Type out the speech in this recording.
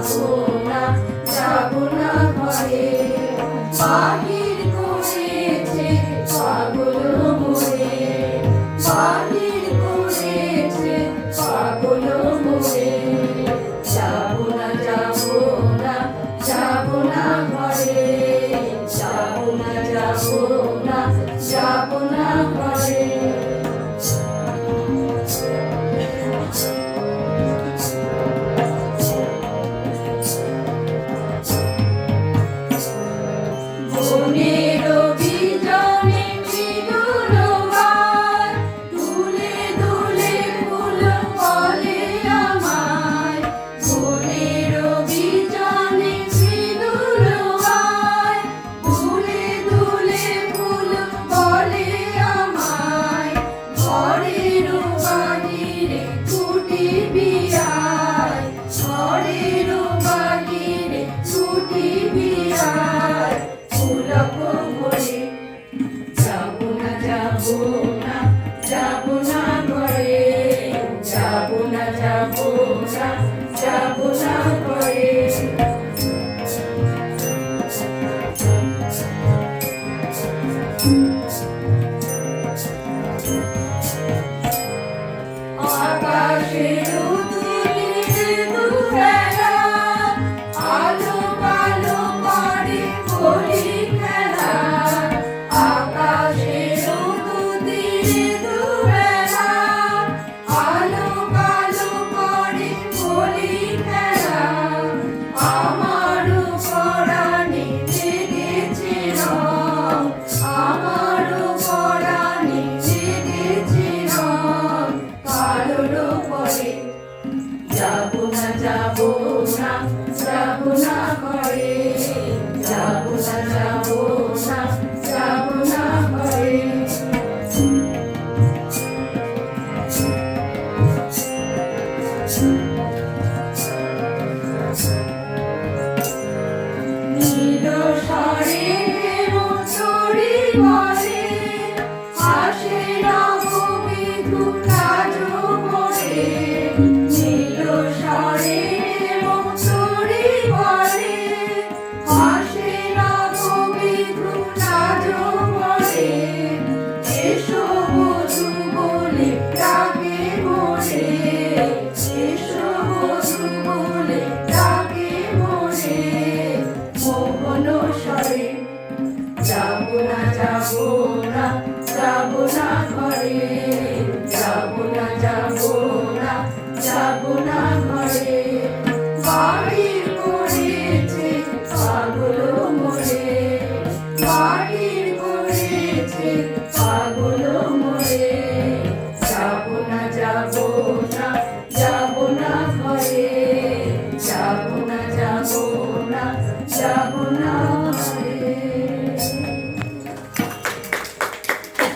যাবো না, যাবো না ঘরে। বাহির করেছে পাগল মোরে, বাহির করেছে পাগল মোরে। যাবো না, যাবো না, যাবো না ঘরে। যাবো না, যাবো না, যাবো না ঘরে। বনের বিজনে মৃদুল গান, দুলে দুলে ফুল ফলে আমায়। বনের বিজনে মৃদুল গান, দুলে দুলে ফুল ফলে আমায়। ঘরের বাহিরে ছুটিবি আয়, ঘরের বাহিরে ছুটিবি আয়। পুলক ভরে যাবো না, যাবো না, যাবো না ঘরে। যাবো না, যাবো না, যাবো না ঘরে। আকাশের তুলির দুবেলা, আলো কালো করে করি খেলা। আকাশের তুলির দুবেলা, আলো কালো করে করি খেলা। আমার পরাণে জেগেছে রং, আমার পরাণে জেগেছে রং। কালোর পরে যাবো না, যাবো না, যাবো না ঘরে। যাবো না, যাবো না, যাবো না ঘরে। নীল স্বরে মধুরী বলে, হাসে নববিধু কাজ করে। নীল স্বরে মধুরী বলে, হাসে নববিধু কাজ করে। এসো বধূ বলে ডাকে মোরে, এসো বধূ বলে ডাকে মোরে। মোহন স্বরে যাবো না, যাবো না, যাবো না ঘরে।